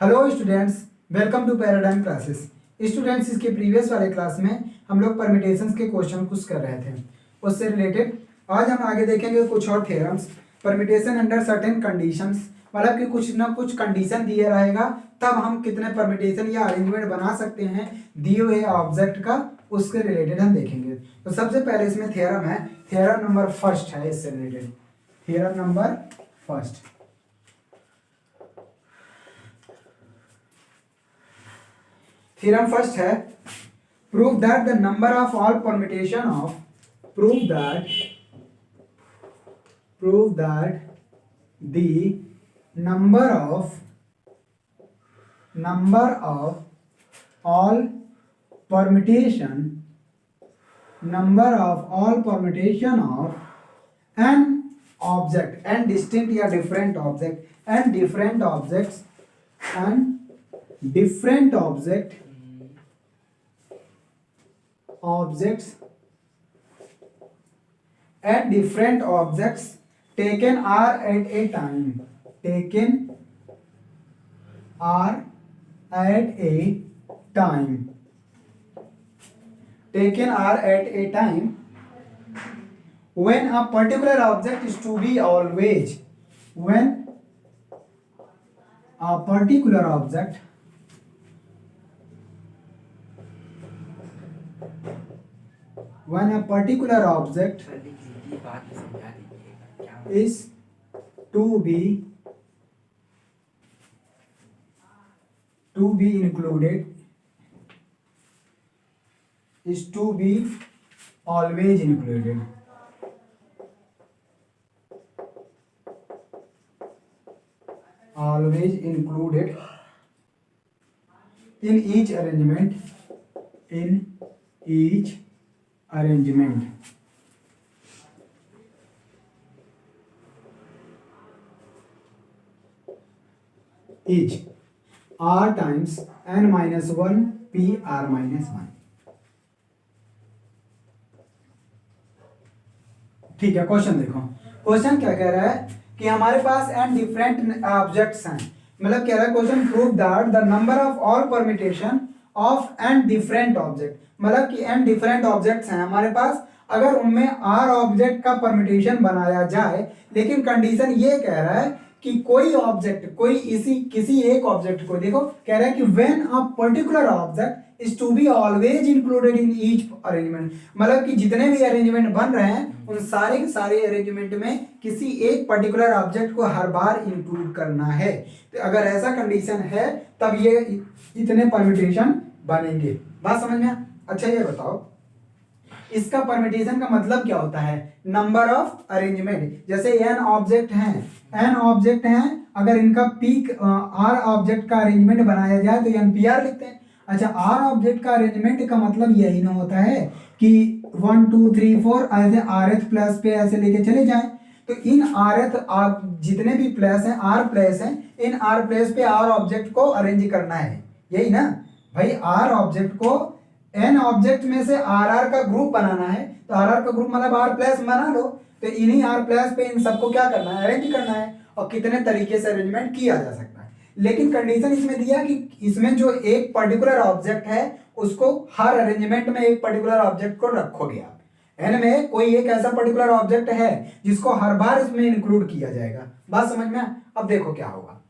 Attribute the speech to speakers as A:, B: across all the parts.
A: Hello students, welcome to Paradigm classes. Students, इसके previous वाले class में हम लोग परमिटेशंस के क्वेश्चन कुछ कर रहे थे। उससे रिलेटेड आज हम आगे देखेंगे कुछ और theorems. Permutation under certain conditions, मतलब कि कुछ ना कुछ कंडीशन दिया रहेगा तब हम कितने परमिटेशन या अरेंजमेंट बना सकते हैं दिए हुए ऑब्जेक्ट का, उसके रिलेटेड हम देखेंगे। तो सबसे पहले इसमें थ्योरम है, थ्योरम नंबर फर्स्ट है इससे रिलेटेड। Theorem number first, theorem first है, prove that the number of all permutation of prove that the number of all permutation of an object and distinct या different object and different objects and different objects taken are at a time when a particular object is to be always when a particular object is to be included is to be always included in each arrangement each r times n minus 1 p r minus 1। ठीक है, question देखो। Question क्या कह रहा है कि हमारे पास n different objects हैं। मतलब कह रहा है question, prove that the number of all permutation of n different object, मतलब कि n डिफरेंट ऑब्जेक्ट्स हैं हमारे पास, अगर उनमें r ऑब्जेक्ट का परमिटेशन बनाया जाए, लेकिन कंडीशन ये कह रहा है कि कोई ऑब्जेक्ट, किसी एक ऑब्जेक्ट को, देखो कह रहा है कि when a particular object is to be always included in each arrangement, मतलब कि जितने भी अरेंजमेंट बन रहे हैं उन सारे के सारे अरेंजमेंट में किसी एक पर्टिकुलर ऑब्जेक्ट को हर बार इंक्लूड करना है। तो अगर ऐसा कंडीशन है तब ये इतने परमिटेशन बनेंगे। बात समझ में? अच्छा ये बताओ, इसका परमिटेशन का मतलब क्या होता है? Number of arrangement. जैसे n ऑब्जेक्ट हैं, अगर इनका पीक r ऑब्जेक्ट का अरेंजमेंट बनाया जाए तो npr लिखते हैं। अच्छा, r ऑब्जेक्ट का अरेंजमेंट का मतलब यही ना होता है कि 1 2 3 4 ऐसे rth प्लस पे ऐसे लेके चले जाएं। तो इन rth जितने भी प्लेस हैं, r प्लेस हैं, इन r प्लेस पे r ऑब्जेक्ट को अरेंज करना है, यही ना भाई। r ऑब्जेक्ट को n ऑब्जेक्ट में से r का ग्रुप बनाना है, तो r का ग्रुप मतलब r प्लस बना लो। तो इन्हीं r प्लस पे इन सबको क्या करना है? अरेंज करना है। और कितने तरीके से अरेंजमेंट किया जा सकता है, लेकिन कंडीशन इसमें दिया कि इसमें जो एक पर्टिकुलर ऑब्जेक्ट है उसको हर अरेंजमेंट में एक पर्टिकुलर ऑब्जेक्ट को रखोगे आप। n में कोई एक ऐसा पर्टिकुलर ऑब्जेक्ट है जिसको हर बार इसमें इंक्लूड किया जाएगा। बात समझ में? अब देखो क्या होगा।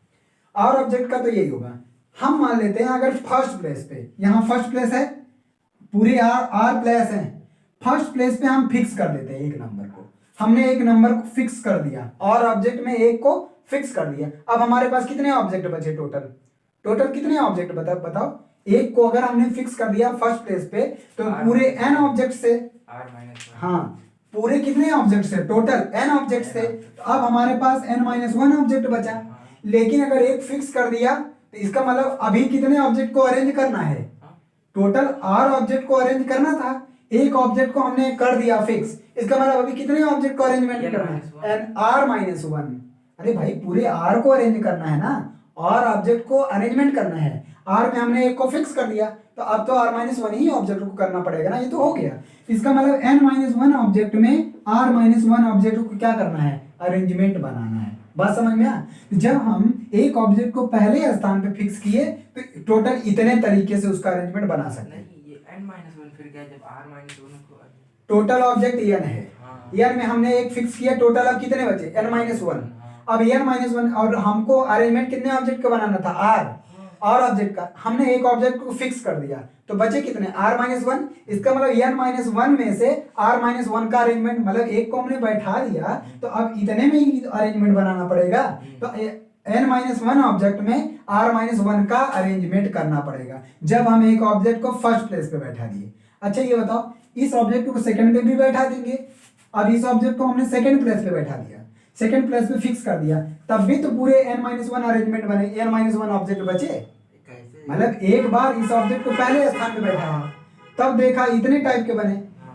A: r ऑब्जेक्ट का तो यही होगा। हम मान लेते हैं अगर फर्स्ट प्लेस पे, यहाँ फर्स्ट प्लेस है, पूरे r प्लेस है, फर्स्ट प्लेस पे हम फिक्स कर देते हैं एक नंबर को। हमने एक नंबर को फिक्स कर दिया और ऑब्जेक्ट में एक को फिक्स कर दिया। अब हमारे पास कितने ऑब्जेक्ट बचे? टोटल कितने ऑब्जेक्ट बताओ। एक को अगर हमने फिक्स कर दिया फर्स्ट प्लेस पे तो पूरे n ऑब्जेक्ट से, हाँ पूरे कितने ऑब्जेक्ट से? टोटल n ऑब्जेक्ट से। तो अब हमारे पास n-1 ऑब्जेक्ट बचा। लेकिन अगर एक फिक्स कर दिया तो इसका मतलब अभी कितने ऑब्जेक्ट को अरेंज करना है? टोटल r ऑब्जेक्ट को अरेंज करना था, एक ऑब्जेक्ट को हमने कर दिया फिक्स, इसका मतलब अभी कितने ऑब्जेक्ट को अरेंजमेंट करना है? n-r-1। अरे भाई पूरे r को अरेंज करना है ना, r ऑब्जेक्ट को अरेंजमेंट करना है। r में हमने एक को फिक्स कर दिया तो अब तो r-1 ही ऑब्जेक्ट को करना पड़ेगा ना, ये तो हो गया। इसका मतलब n-1 ऑब्जेक्ट में r-1 ऑब्जेक्ट को क्या करना है? अरेंजमेंट बनाना है। बात समझ में आया? जब हम एक ऑब्जेक्ट को पहले स्थान पे फिक्स किए तो टोटल इतने तरीके से उसका अरेंजमेंट बना सकते हैं।
B: नहीं, ये n-1 फिर क्या, जब r-1 को
A: टोटल ऑब्जेक्ट n है।
B: हाँ।
A: n में हमने एक फिक्स किया, टोटल अब कितने बचे? n-1। अब n-1 और हमको अरेंजमेंट कितने ऑब्जेक्ट का बनाना था? r और ऑब्जेक्ट का हमने एक ऑब्जेक्ट को फिक्स कर दिया तो बचे कितने? r-1। इसका मतलब n-1 में से r-1 का अरेंजमेंट, मतलब एक को हमने बैठा दिया तो अब इतने में ही अरेंजमेंट बनाना पड़ेगा। तो n-1 ऑब्जेक्ट में r-1 का अरेंजमेंट करना पड़ेगा जब हम एक ऑब्जेक्ट को फर्स्ट प्लेस पे बैठा दिए। अच्छा ये बताओ, इस ऑब्जेक्ट को सेकंड पे भी बैठा देंगे। अब इस ऑब्जेक्ट को हमने सेकंड प्लेस पे बैठा दिया, सेकंड प्लेस पे फिक्स कर दिया, तब भी तो पूरे n-1 अरेंजमेंट बने, n-1 ऑब्जेक्ट बचे। मतलब एक बार इस ऑब्जेक्ट को पहले स्थान पे बैठा तब देखा इतने टाइप के बने,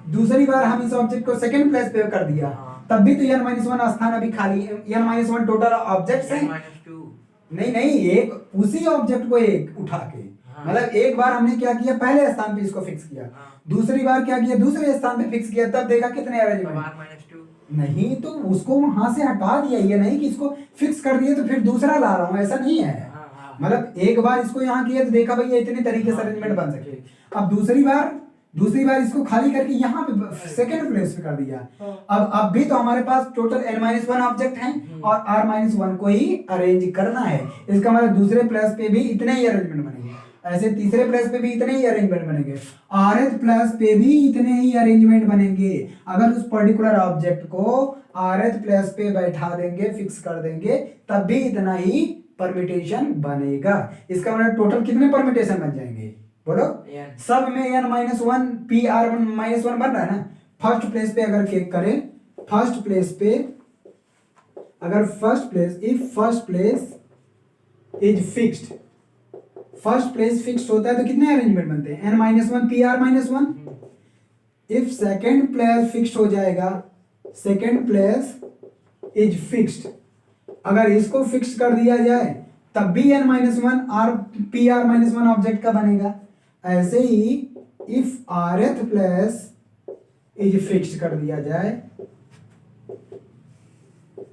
A: दूसरी बार हम इस ऑब्जेक्ट को सेकंड प्लेस पे कर दिया तब भी तो n-1 स्थान अभी खाली, n-1 टोटल ऑब्जेक्ट्स हैं। नहीं, एक उसी ऑब्जेक्ट को एक उठा के, मतलब एक बार हमने क्या किया, पहले स्थान पे इसको फिक्स किया, दूसरी बार क्या किया, दूसरे स्थान पे फिक्स किया, तब देखा कितने अरेंजमेंट। नहीं तो उसको वहां से हटा दिया, ये नहीं कि इसको फिक्स कर दिए तो फिर दूसरा ला रहा हूं, ऐसा नहीं है। मतलब एक बार इसको यहाँ किया तो देखा भाई ये इतने तरीके से अरेंजमेंट बन सके। अब दूसरी बार इसको खाली करके यहाँ पे सेकंड प्लेस पे कर दिया। अब भी तो हमारे पास टोटल n-1 ऑब्जेक्ट हैं और r-1 को ही अरेंज करना है। इसका मतलब दूसरे प्लेस पे भी इतने ही अरेंजमेंट बनेंगे, ऐसे तीसरे प्लेस पे भी इतने ही अरेंजमेंट बनेंगे, rth प्लेस पे भी इतने ही अरेंजमेंट बनेंगे। अगर उस पर्टिकुलर ऑब्जेक्ट को rth प्लेस पे बैठा देंगे, फिक्स कर देंगे, तब भी इतना ही परमिटेशन बनेगा। इसका मतलब टोटल कितने परमिटेशन बन जाएंगे बोलो? सब में n-1 pr-1 बन रहा है ना। फर्स्ट प्लेस पे अगर चेक करें, फर्स्ट प्लेस पे अगर if first place is fixed, first place fixed होता है तो कितने अरेंजमेंट बनते हैं? n-1 pr-1। If second place fixed हो जाएगा, सेकंड प्लेस इज फिक्स्ड, अगर इसको फिक्स कर दिया जाए तब भी n-1 pr-1 ऑब्जेक्ट का बनेगा। ऐसे ही if rth place is fixed कर दिया जाए,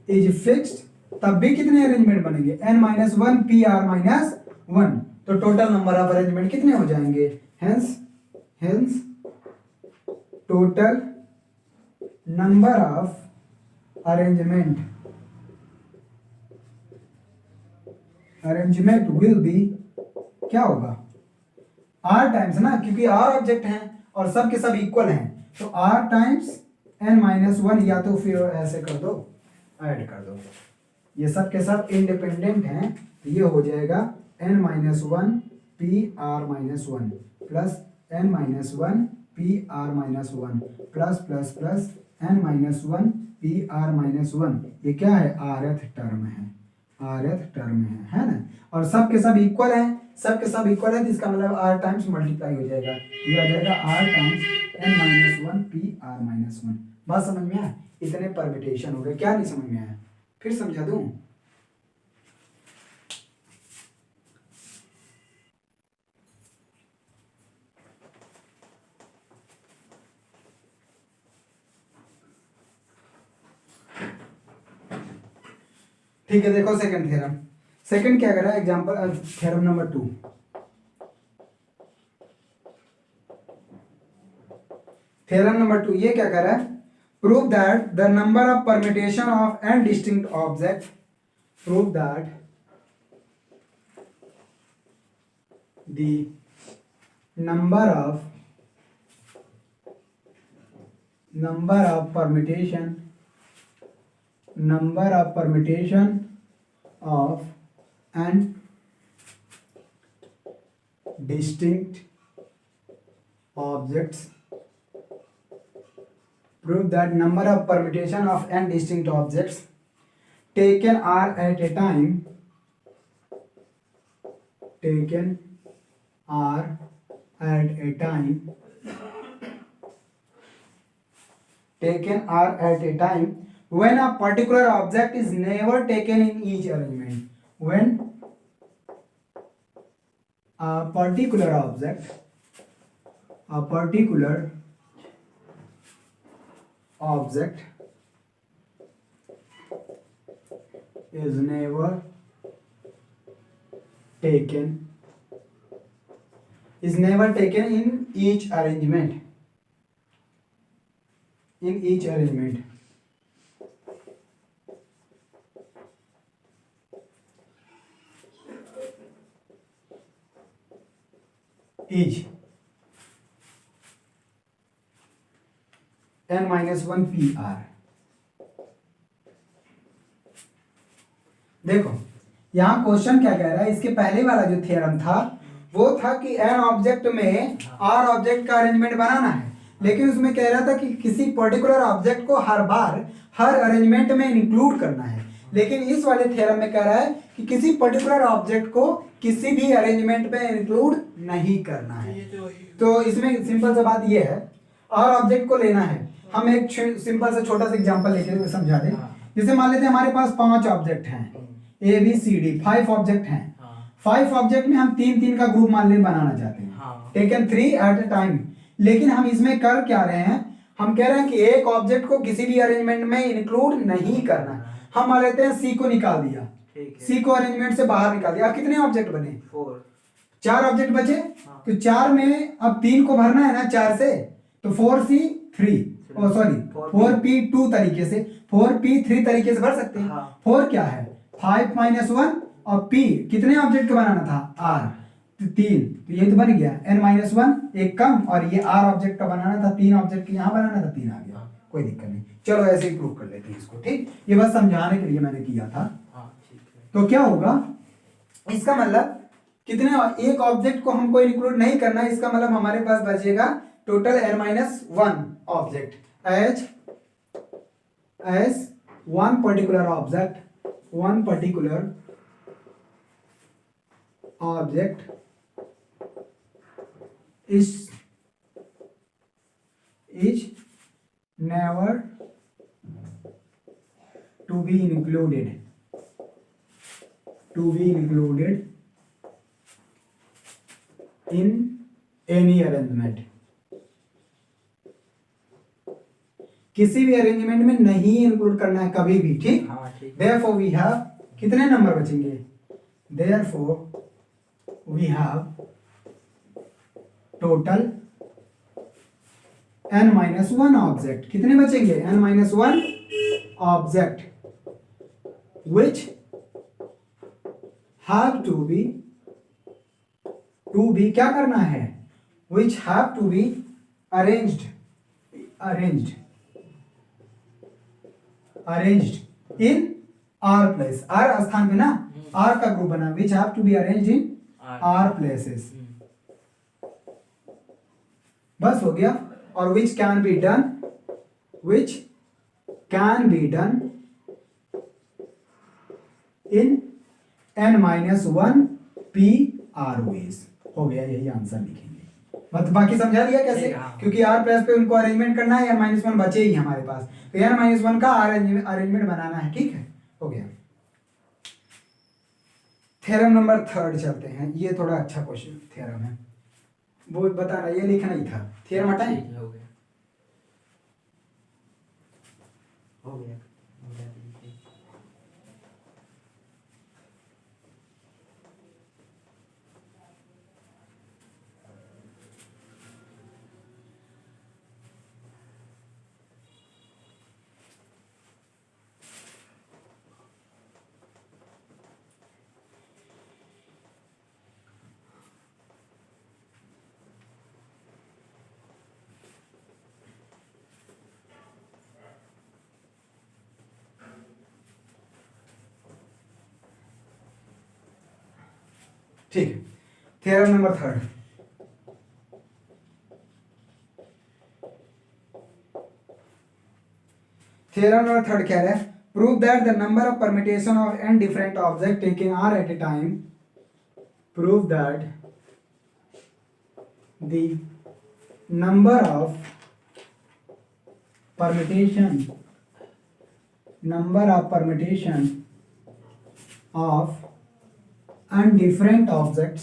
A: इज फिक्स्ड, तब भी कितने अरेंजमेंट बनेंगे? n-1 pr-1। तो टोटल नंबर ऑफ अरेंजमेंट कितने हो जाएंगे? Hence total number of arrangement will be, क्या होगा? r टाइम्स ना, क्योंकि r ऑब्जेक्ट हैं और सब के सब इक्वल हैं, तो r टाइम्स n-1, या तो फिर ऐसे कर दो, ऐड कर दो, ये सब के सब इंडिपेंडेंट हैं, तो ये हो जाएगा n-1 pr-1 plus n-1 pr-1 plus n-1 pr-1, ये क्या है? rth टर्म है ना। और सब के सब इक्वल हैं, सब के सब इक्वल है तो इसका मतलब r टाइम्स मल्टीप्लाई हो जाएगा, ये आ जाएगा r टाइम्स n-1 pr-1। बात समझ में आया? इतने परम्यूटेशन हो गए। क्या नहीं समझ में आया? फिर समझा दूं? ठीक है, देखो सेकंड थ्योरम। सेकंड क्या कर रहा है? Example theorem number 2। Theorem number 2 ये क्या कर रहा है? Prove that the number of permutation of an distinct object, prove that the number of permutation of an distinct objects, prove that number of permutation of n distinct objects taken are at a time, when a particular object is never taken in each arrangement, when a particular object is never taken in each arrangement. Each n-1 PR। देखो यहाँ question क्या कह रहा है, इसके पहले वाला जो थ्योरम था वो था कि एन ऑब्जेक्ट में आर ऑब्जेक्ट का अरेंजमेंट बनाना है, लेकिन उसमें कह रहा था कि किसी पर्टिकुलर ऑब्जेक्ट को हर बार हर अरेंजमेंट में इंक्लूड करना है। लेकिन इस वाले थ्योरम में कह रहा है कि किसी पर्टिकुलर ऑब्जेक्ट को किसी भी अरेंजमेंट में इंक्लूड नहीं करना है। तो इसमें सिंपल सा बात ये है, आर ऑब्जेक्ट को लेना है। हम एक सिंपल सा छोटा सा एग्जांपल लेके समझा दें। जैसे मान लेते हैं हमारे पास 5 ऑब्जेक्ट हैं, A B C D, 5 object हैं। 5 ऑब्जेक्ट में हम 3-3 का ग्रुप मान ले बनाना चाहते हैं, टेकन 3 एट अ टाइम। लेकिन हम इसमें कर क्या रहे हैं, हम कह रहे हैं कि एक ऑब्जेक्ट को किसी भी अरेंजमेंट में इंक्लूड नहीं करना है। हम मान लेते हैं सी को निकाल दिया, सी को अरेंजमेंट से बाहर निकाल दिया। अब कितने ऑब्जेक्ट बने? 4 ऑब्जेक्ट बचे। तो 4 में अब 3 को भरना है ना 4 से, तो 4C3 4P2 तरीके से, 4P3 तरीके से भर सकते हैं। 4 क्या है? 5 - 1 और P कितने ऑब्जेक्ट को बनाना था? R, तो 3। तो ये तो बन गया n-1 एक कम, और ये R ऑब्जेक्ट का बनाना था, 3 ऑब्जेक्ट यहाँ बनाना था, 3 आ गया। कोई दिक्कत नहीं, चलो ऐसे ही प्रूव कर लेते हैं इसको। ठीक, ये बस समझाने के लिए मैंने किया था। तो क्या होगा इसका मतलब, कितने एक ऑब्जेक्ट को हमको इंक्लूड नहीं करना है, इसका मतलब हमारे पास बचेगा total n-1 object as one particular object is never to be included in any arrangement। किसी भी अरेंजमेंट में नहीं इंक्लूड करना है कभी भी। ठीक, therefore we have कितने नंबर बचेंगे? therefore we have total n-1 object. कितने बचेंगे? n-1 object which have to be क्या करना है? which have to be arranged in R place। R स्थान पे ना R का ग्रुप बना, which have to be arranged in R places। बस हो गया। और which can be done in n-1 PR ways। हो गया, यही आंसर लिखेंगे। मतलब बाकी समझा दिया कैसे, क्योंकि R प्लस पे उनको अरेंजमेंट करना है, n-1 बचे ही हमारे पास, तो n-1 का अरेंजमेंट बनाना है। ठीक है, हो गया। थ्योरम नंबर 3 चलते हैं। ये थोड़ा अच्छा क्वेश्चन थ्योरम है, वो बताना, ये लिखना ही था। थ्योरम हटाएं।
B: हो गया।
A: ठीक है, थ्योरम नंबर 3। थ्योरम नंबर 3 क्या है? Prove that the number of permutation of n different object taken R at a time, prove that the number of permutation of and different objects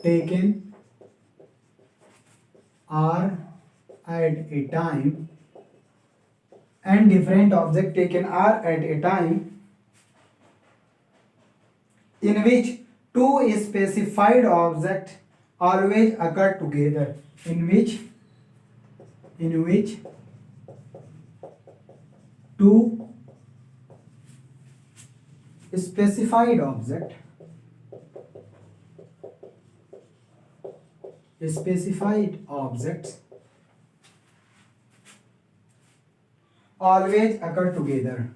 A: taken are at a time and different objects taken are at a time in which two specified objects always occur together, in which two specified objects always occur together.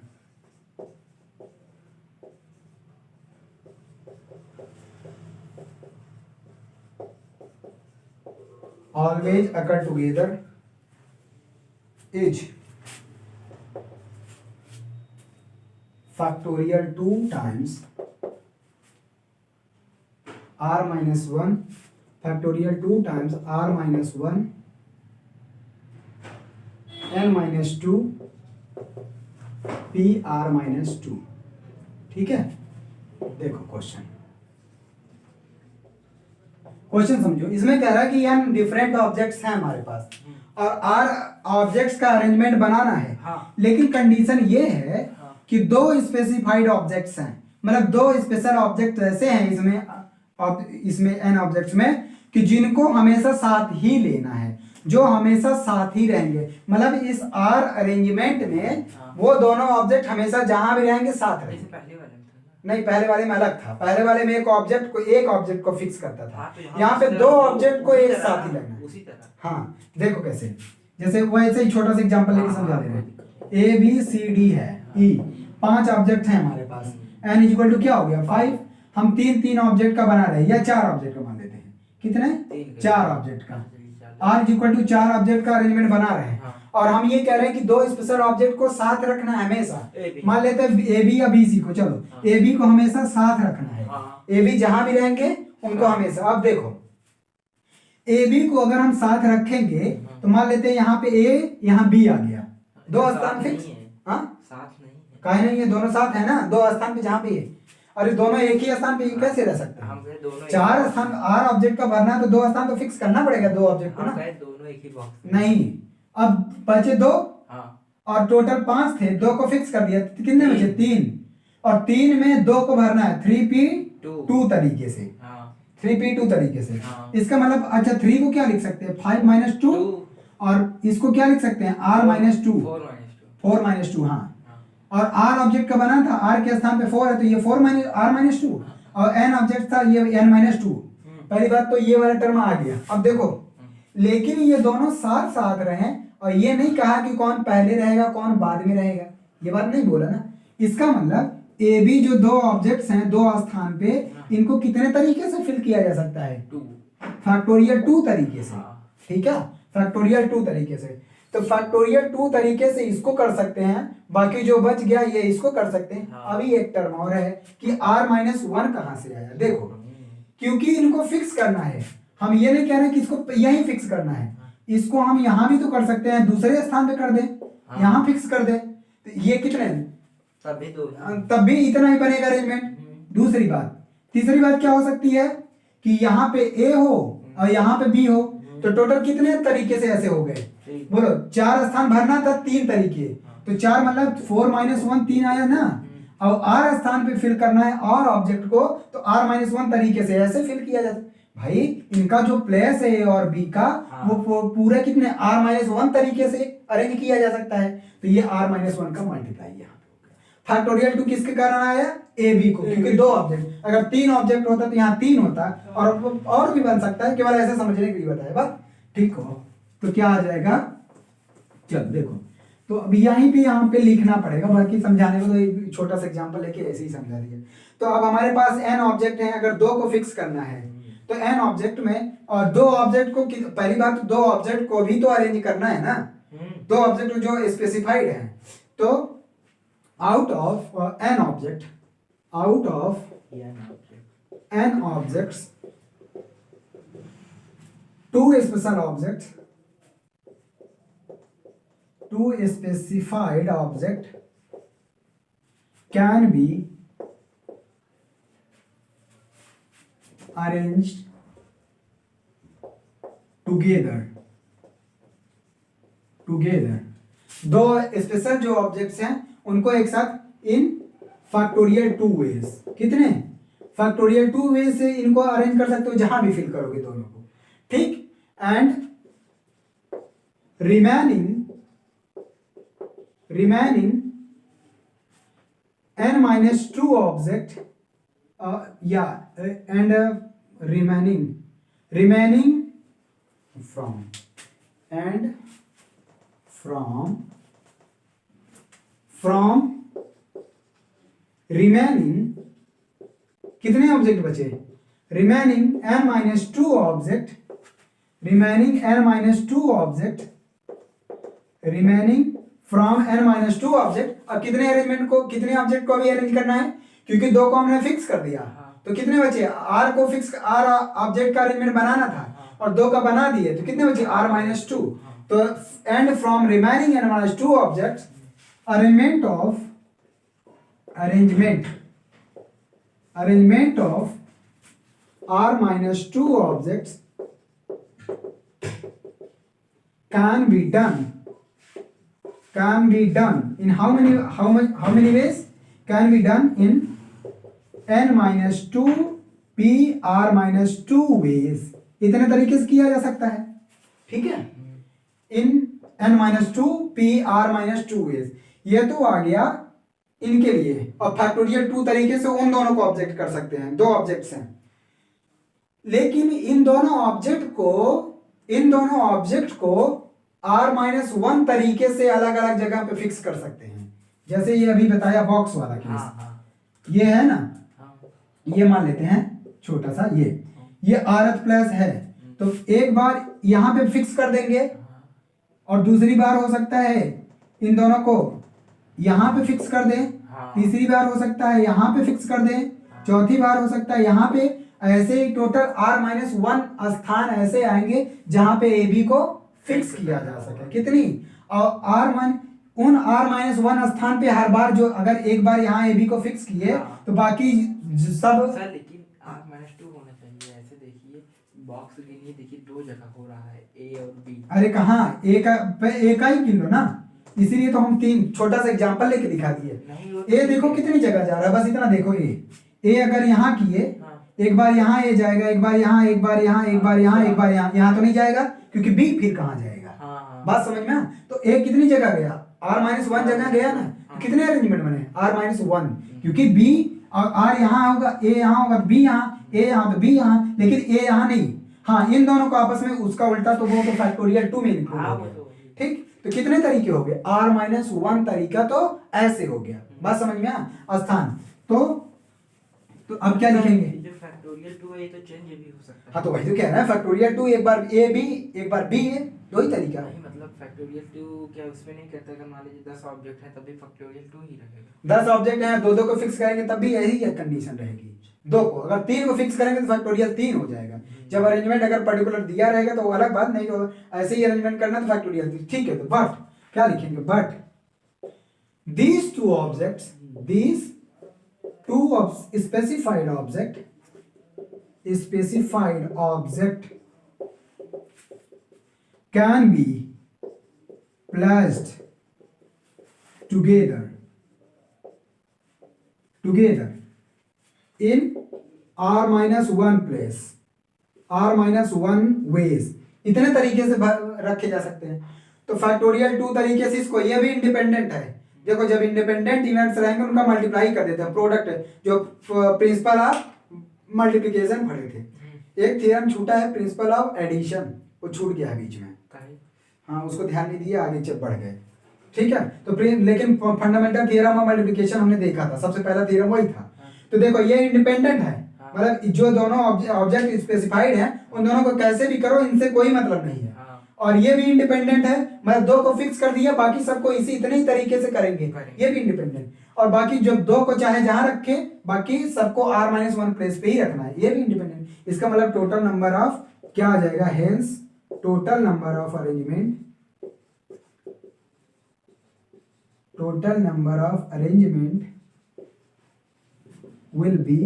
A: Always occur together is factorial 2 times r minus 1 factorial 2 times r minus 1 n minus 2 p r minus 2. ठीक है, देखो question समझो. इसमें कह रहा है कि n different objects हैं हमारे पास और r ऑब्जेक्ट्स का अरेंजमेंट बनाना है.
B: हाँ.
A: लेकिन कंडीशन ये है कि दो स्पेसिफाइड ऑब्जेक्ट्स हैं, मतलब दो स्पेशल ऑब्जेक्ट ऐसे हैं इसमें n ऑब्जेक्ट्स में कि जिनको हमेशा साथ ही लेना है, जो हमेशा साथ ही रहेंगे. मतलब इस r अरेंजमेंट में वो दोनों ऑब्जेक्ट हमेशा जहां भी रहेंगे साथ रहेंगे. नहीं, पहले वाले में अलग था. पहले वाले में एक ऑब्जेक्ट को फिक्स करता था. यहाँ पे दो ऑब्जेक्ट को एक साथ ही लगना है.
B: उसी तरह.
A: हाँ, देखो कैसे. जैसे वैसे ही छोटा सा एग्जांपल लेके समझा दे रहे हैं. ए बी सी डी है, ई 5 ऑब्जेक्ट हैं हमारे पास. n इक्वल टू क्या हो गया 5. हम तीन ऑब्जेक्ट का बना रहे हैं या 4 ऑब्जेक्ट का मान लेते हैं. कितने 4 ऑब्जेक्ट का. r इक्वल टू 4 ऑब्जेक्ट का अरेंजमेंट बना रहे हैं. और हम ये कह रहे हैं कि दो स्पेशल ऑब्जेक्ट को साथ रखना है हमेशा. मान लेते हैं ए बी या बी सी को. चलो ए बी को हमेशा साथ रखना है. ए बी जहां भी रहेंगे उनको हमेशा. अब देखो ए बी को अगर हम साथ रखेंगे तो मान लेते हैं यहाँ पे ए यहाँ बी आ गया. दो स्थान फिक्स. हाँ, साथ नहीं है. काहे नहीं है, दोनों साथ है ना. दो स्थान पे जहाँ पे है. और दोनों एक ही स्थान पे कैसे रह सकते हैं. 4 स्थान r ऑब्जेक्ट का भरना है तो 2 स्थान तो फिक्स करना पड़ेगा दो ऑब्जेक्ट को ना.
B: दोनों एक ही बॉक्स
A: नहीं, अब बचे 2 और टोटल 5 थे. 2 को फिक्स कर दिया, कितने बचे 3. और 3 में 2 को भरना है 3p2 तरीके से. 3p2 तरीके से. इसका मतलब अच्छा 3 को क्या लिख सकते हैं 5 माइनस 2 और इसको क्या लिख सकते हैं r माइनस 2 4 माइनस 2. हाँ, और r ऑब्जेक्ट का बना था, r के स्थान पे 4 है तो ये 4 माइनस r माइनस 2 और n ऑब्जेक्ट था ये n माइनस 2. पहली बात तो ये वाला टर्म आ गया. अब देखो, लेकिन ये दोनों साथ साथ रहे और ये नहीं कहा कि कौन पहले रहेगा कौन बाद में रहेगा. ये बात नहीं बोला ना. इसका मतलब ए बी जो दो ऑब्जेक्ट्स हैं दो स्थान पे, इनको कितने तरीके से फिल किया जा सकता है फैक्टोरियल 2 तरीके से. ठीक है, फैक्टोरियल 2 तरीके से. तो फैक्टोरियल 2 तरीके से इसको कर सकते हैं. बाकी जो बच गया ये इसको कर सकते हैं. अभी एक टर्म और है कि r माइनस 1 कहां से आया. देखो, क्योंकि इनको फिक्स करना है. हम ये नहीं कह रहे कि इसको यहीं फिक्स करना है. इसको हम यहां भी तो कर सकते हैं, दूसरे स्थान पे कर दे, यहां फिक्स कर दे. तो ये कितने तब भी इतना ही बनेगा अरेंजमेंट. दूसरी बात, तीसरी बात क्या हो सकती है कि यहाँ पे ए हो और यहाँ पे बी हो तो टोटल कितने तरीके से ऐसे हो गए. बोलो 4 स्थान भरना था 3 तरीके. तो 4 मतलब 4 माइनस 1 3 आया ना. और r स्थान पे फिल करना है r ऑब्जेक्ट को तो r माइनस 1 तरीके से ऐसे फिल किया जाता है. भाई इनका जो प्लेस है a और b का वो पूरा कितने r माइनस 1 तरीके से अरेंज किया जा सकता है. तो ये r माइनस 1 का मल्टीप्लाई यहाँ पे फैक्टोरियल 2 किसके कारण आया ए बी को, क्योंकि 2 ऑब्जेक्ट. अगर 3 ऑब्जेक्ट होता तो यहाँ 3 होता और भी बन सकता है. केवल ऐसे समझने के लिए बताया बात. ठीक हो, तो क्या आ जाएगा. चल देखो, तो अब यहीं पे यहाँ पे लिखना पड़ेगा. बाकी समझाने को तो एक छोटा सा एग्जांपल लेके ऐसे ही समझा दिया. तो अब हमारे पास n ऑब्जेक्ट हैं. अगर 2 को फिक्स करना है तो n ऑब्जेक्ट में और 2 ऑब्जेक्ट को पहली बात तो 2 ऑब्जेक्ट को भी तो अरेंज करना है ना. 2 ऑब्जेक्ट जो स्पेसिफाइड है तो out of n object, out of n objects 2 special objects, 2 specified object can be arranged together together. दो स्पेशल जो ऑब्जेक्ट्स हैं उनको एक साथ इन फैक्टोरियल 2 वेज। कितने फैक्टोरियल 2 वे से इनको अरेंज कर सकते हो, जहां भी फिल करोगे दोनों को, ठीक। And remaining n-2 object and remaining from remaining कितने ऑब्जेक्ट बचे? remaining n-2 object remaining from n-2 object. अब कितने ऑब्जेक्ट को अभी अरेंज करना है, क्योंकि दो को हमने फिक्स कर दिया, तो कितने बचे? r को फिक्स, r ऑब्जेक्ट का अरेंजमेंट बनाना था और दो का बना दिए, तो कितने बचे? r-2। तो and from remaining n-2 objects arrangement of r-2 objects can be done in how many ways? Can be done in n-2 p r-2 ways। इतने तरीके से किया जा सकता है, ठीक है, इन n-2 p r-2 ways। ये तो आ गया इनके लिए। और फैक्टोरियल 2 तरीके से उन दोनों को ऑब्जेक्ट कर सकते हैं, दो ऑब्जेक्ट्स हैं, लेकिन इन दोनों ऑब्जेक्ट को r-1 तरीके से अलग अलग जगह पे फिक्स कर सकते हैं। जैसे ये अभी बताया बॉक्स वाला केस, ये है ना, ये मान लेते हैं छोटा सा, ये r प्लस है, तो एक बार यहां पे फिक्स कर देंगे और दूसरी बार हो सकता है इन दोनों को यहां पे फिक्स कर दें, तीसरी बार हो सकता है यहां पे फिक्स कर दें, चौथी बार हो सकता है यहां पे। ऐसे ही टोटल r-1 स्थान ऐसे आएंगे जहां पे ए बी को फिक्स किया जा सके। कितनी? और उन r-1 स्थान पे हर बार, जो अगर एक बार यहाँ ए बी को फिक्स किए तो बाकी सब
B: सर लेकिन r-2 होना चाहिए। ऐसे देखिए बॉक्स के लिए, देखिए दो जगह हो रहा है ए और बी।
A: अरे कहाँ, ए का ही गिन लो ना, इसीलिए तो हम तीन छोटा सा एग्जांपल लेके दिखा दिए। ए देखो कितनी जगह जा रहा है, बस इतना देखो। ए अगर यहाँ किए, एक बार यहाँ ए जाएगा, एक बार यहाँ, एक बार यहाँ, एक बार यहाँ, एक बार यहाँ तो नहीं जाएगा, क्योंकि बी फिर कहाँ जाएगा। बात समझ में? तो ए कितनी जगह गया? r-1 जगह गया ना। तो कितने अरेंजमेंट बने? r-1, क्योंकि बी और आर यहाँ होगा, ए यहाँ होगा, बी यहाँ, ए यहाँ तो बी यहाँ, लेकिन ए यहाँ नहीं। हाँ, इन दोनों को आपस में उसका उल्टा, तो वो तो फैक्टोरियल 2 में इंक्लूड हो गया, ठीक। तो कितने तरीके हो गए? r-1 तरीका तो ऐसे हो गया। बात समझ में? स्थान तो अब क्या लिखेंगे?
B: जो फैक्टोरियल 2 है ये तो चेंज भी हो सकता है।
A: हाँ, तो वही तो कह रहा है, फैक्टोरियल 2 एक बार ए बी, एक बार बी ए, दो ही तरीका है।
B: नहीं मतलब फैक्टोरियल 2 क्या उसमें नहीं कहता कि मान लीजिए 10 ऑब्जेक्ट है तब भी फैक्टोरियल 2 ही रहेगा।
A: 10 ऑब्जेक्ट हैं, दो को फिक्स करेंगे तब भी यही कंडीशन रहेगी। दो को अगर 3 को फिक्स करेंगे तो फैक्टोरियल 3 हो जाएगा। जब अरेंजमेंट अगर पर्टिकुलर दिया रहेगा तो वो अलग बात, नहीं तो ऐसे ही अरेंजमेंट करना तो फैक्टोरियल 3, ठीक है। तो बट क्या लिखेंगे? But these two specified object can be placed together in r-1 place, r-1 ways। इतने तरीके से रखे जा सकते हैं। तो फैक्टोरियल 2 तरीके से इसको, ये भी इंडिपेंडेंट है। देखो, जब इंडिपेंडेंट इवेंट्स रहेंगे उनका मल्टीप्लाई कर देते हैं। प्रोडक्ट जो प्रिंसिपल ऑफ मल्टीप्लिकेशन पढ़े थे, एक थ्योरम छूटा है, प्रिंसिपल ऑफ एडिशन, वो छूट गया है बीच में। हाँ, उसको ध्यान नहीं दिया, आगे चल बढ़ गए, ठीक है। तो लेकिन फंडामेंटल थ्योरम ऑफ मल्टीप्लिकेशन हमने देखा था, सबसे पहला थ्योरम वही था। तो देखो, ये इंडिपेंडेंट है, मतलब जो दोनों ऑब्जेक्ट स्पेसिफाइड हैं उन दोनों को कैसे भी करो, इनसे कोई मतलब नहीं है। और ये भी इंडिपेंडेंट है, मतलब दो को फिक्स कर दिया, बाकी सबको इतने ही तरीके से करेंगे। ये भी इंडिपेंडेंट, और बाकी जो दो को चाहे जहां रखे, बाकी सबको r-1 प्लेस पे ही रखना है। ये भी इंडिपेंडेंट। इसका मतलब टोटल नंबर ऑफ क्या आ जाएगा? Hence total number of arrangement will be,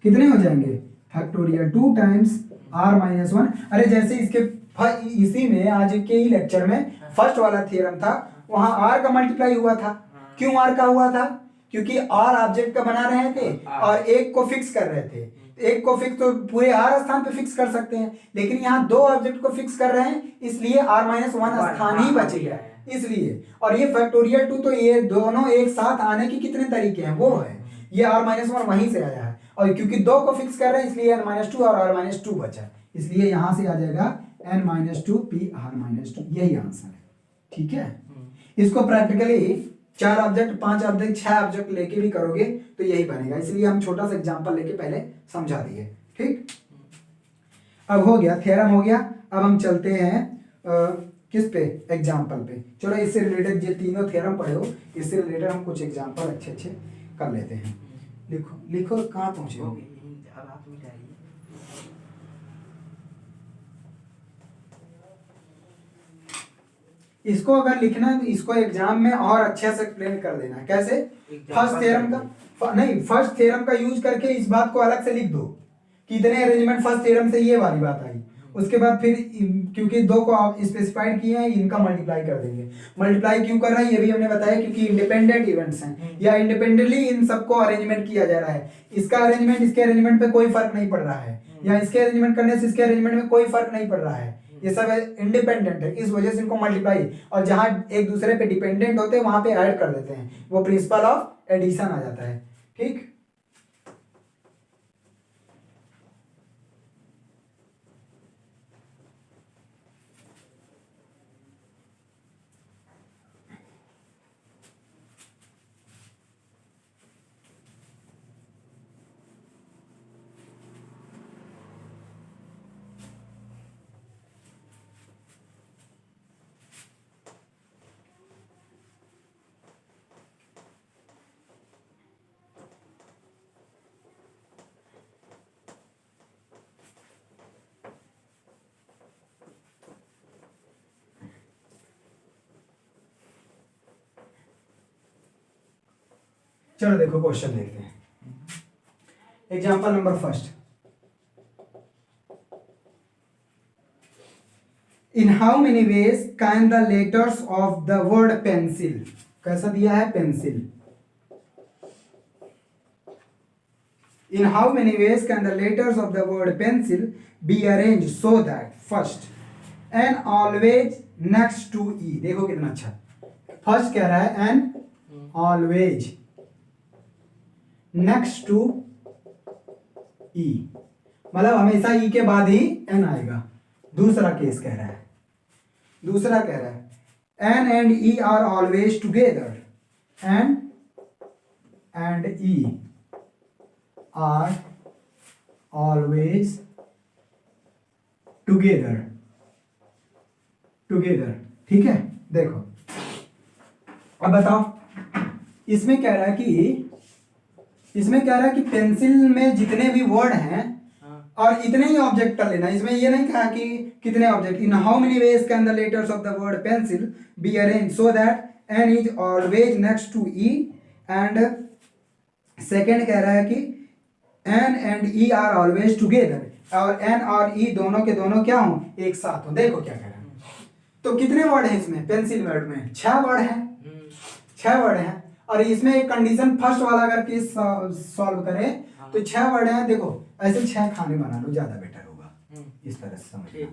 A: कितने हो जाएंगे? Factorial 2 times r-1। अरे जैसे इसके इसी में आज के ही लेक्चर में फर्स्ट वाला थ्योरम था, वहां आर का मल्टीप्लाई हुआ था। क्यों आर का हुआ था? क्योंकि आर ऑब्जेक्ट का बना रहे थे और एक को फिक्स कर रहे थे। एक को फिक्स तो पूरे आर स्थान पे फिक्स कर सकते हैं, लेकिन यहाँ दो ऑब्जेक्ट को फिक्स कर रहे हैं, इसलिए आर माइनस वन स्थान ही बचेगा इसलिए। और ये फैक्टोरियल 2 तो ये दोनों एक साथ आने के कितने तरीके हैं वो है, ये आर माइनस वन वहीं से आया है, और क्योंकि दो को फिक्स कर रहे हैं इसलिए n माइनस टू और r माइनस टू बचा, इसलिए यहां से आ जाएगा n minus two P R minus two, यही आंसर है। ठीक है, इसको प्रैक्टिकली 4 ऑब्जेक्ट 5 ऑब्जेक्ट 6 ऑब्जेक्ट लेके भी करोगे तो यही बनेगा, इसलिए हम छोटा सा एग्जांपल लेके पहले समझा दिए। ठीक, अब हो गया थ्योरम हो गया, अब हम चलते हैं किस पे, एग्जांपल पे। चलो इससे रिलेटेड ये तीनों थ्योरम पढ़े हो, इससे रिलेटेड हम कुछ एग्जांपल अच्छे अच्छे कर लेते हैं। लिखो लिखो, कहाँ पहुंचे हो?
B: अब आप मिटाइए।
A: इसको अगर लिखना है तो इसको एग्जाम में और अच्छे से एक्सप्लेन कर देना। कैसे? फर्स्ट थ्योरम का नहीं, फर्स्ट थ्योरम का यूज करके इस बात को अलग से लिख दो कि इतने अरेंजमेंट फर्स्ट थ्योरम से ये वाली बात आई, उसके बाद फिर क्योंकि दो को आप स्पेसिफाइड किए हैं, इनका मल्टीप्लाई कर देंगे। मल्टीप्लाई क्यों कर रहे हैं ये भी हमने बताया, क्योंकि इंडिपेंडेंट इवेंट्स हैं या इंडिपेंडेंटली इन सबको अरेंजमेंट किया जा रहा है। इसका अरेंजमेंट इसके अरेंजमेंट पे कोई फर्क नहीं पड़ रहा है, या इसके अरेंजमेंट करने से इसके अरेंजमेंट में कोई फर्क नहीं पड़ रहा है, ये सब इंडिपेंडेंट है, इस वजह से इनको मल्टीप्लाई, और जहां एक दूसरे पे डिपेंडेंट होते हैं वहां पे ऐड कर देते हैं, वो प्रिंसिपल ऑफ एडिशन आ जाता है। ठीक, चलो देखो क्वेश्चन देखते हैं। Example number first, in how many ways can the letters of the word pencil, कैसा दिया है pencil, in how many ways can the letters of the word pencil be arrange so that first N always next to E. देखो कितना अच्छा, first कह रहा है N always next to E, मतलब हमेशा ई के बाद ही एन आएगा। दूसरा केस कह रहा है, दूसरा कह रहा है N and E are always together, N and E are always together, together. ठीक है, देखो अब बताओ, इसमें कह रहा है कि इसमें कह रहा है कि पेंसिल में जितने भी वर्ड हैं और इतने ही ऑब्जेक्ट कर लेना। इसमें ये नहीं कहा कि कितने object, in how many ways can the letters of the word pencil be arrange so that N is always next to E, and second कह रहा है कि N and E are always together, और एन और E दोनों के दोनों क्या हो, एक साथ हो। देखो क्या कह रहा है, तो कितने वर्ड है इसमें, पेंसिल वर्ड में 6 वर्ड है, 6 वर्ड है, और इसमें एक कंडीशन फर्स्ट वाला अगर केस सॉल्व करें तो 6 वर्ड है। देखो ऐसे 6 खाने बना लो, ज्यादा बेटर होगा, इस तरह से समझना।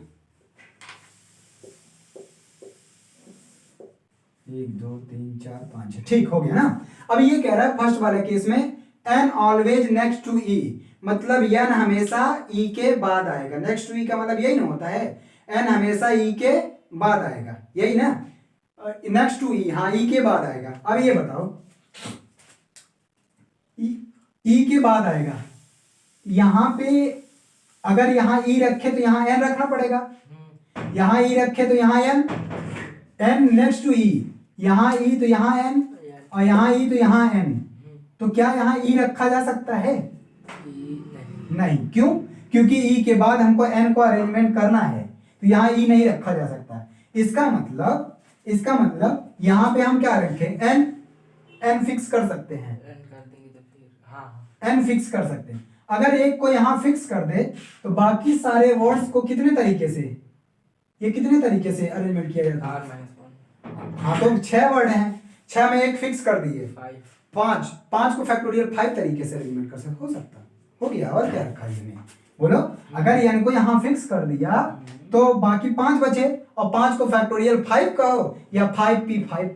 A: 1 2 3 4 5 6, ठीक हो गया ना। अब ये कह रहा है फर्स्ट वाले केस में N always next to E, मतलब एन हमेशा ई के बाद आएगा। नेक्स्ट टू ई का मतलब यही ना होता है, एन हमेशा ई के बाद आएगा, यही ना, नेक्स्ट टू ई, हाँ ई के बाद आएगा। अब ये बताओ, ई के बाद आएगा, यहां पे अगर यहां ई रखे तो यहां एन रखना पड़ेगा, यहां ई रखे तो यहां एन नेक्स्ट टू ई, यहां ई तो यहां एन, और यहां ई तो यहां एन, तो क्या यहां ई रखा जा सकता है? नहीं। क्यों? क्योंकि ई के बाद हमको एन को अरेंजमेंट करना है, तो यहां ई नहीं रखा जा सकता। इसका मतलब यहां पे हम क्या रखें, एन फिक्स कर सकते हैं, एन फिक्स कर सकते हैं। अगर एक को यहां फिक्स कर दे तो बाकी सारे वर्ड्स को कितने तरीके से, ये कितने तरीके से अरेंजमेंट किया जाता है?
B: r-1
A: हाँ तो 6 वर्ड हैं, 6 में एक फिक्स कर दिए,
B: 5
A: पांच को फैक्टोरियल 5 तरीके से अरेंजमेंट कर सकते, हो सकता, हो गया। और क्या रखा है इसमें बोलो? अगर n को यहाँ फिक्स कर दिया तो बाकी 5 बचे, और 5 को फैक्टोरियल 5 कहो या 5p5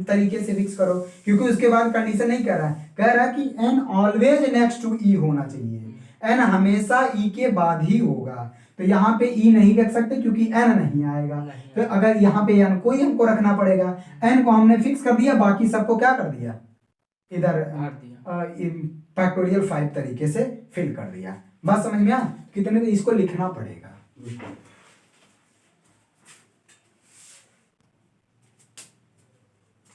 A: तरीके से फिक्स करो, क्योंकि उसके बाद कंडीशन नहीं कह रहा है, कह रहा है कि n always next to e होना चाहिए, n हमेशा e के बाद ही होगा। तो यहाँ पे e नहीं रख सकते क्योंकि n नहीं आएगा, तो अगर यहाँ पे n को ही हमको रखना पड़ेगा। n को हमने फिक्स कर दिया, बाकी सबको क्या कर दिया, इधर फैक्टोरियल 5 तरीके से फिल कर दिया। बात समझ में आ? कितने, तो इसको लिखना पड़ेगा।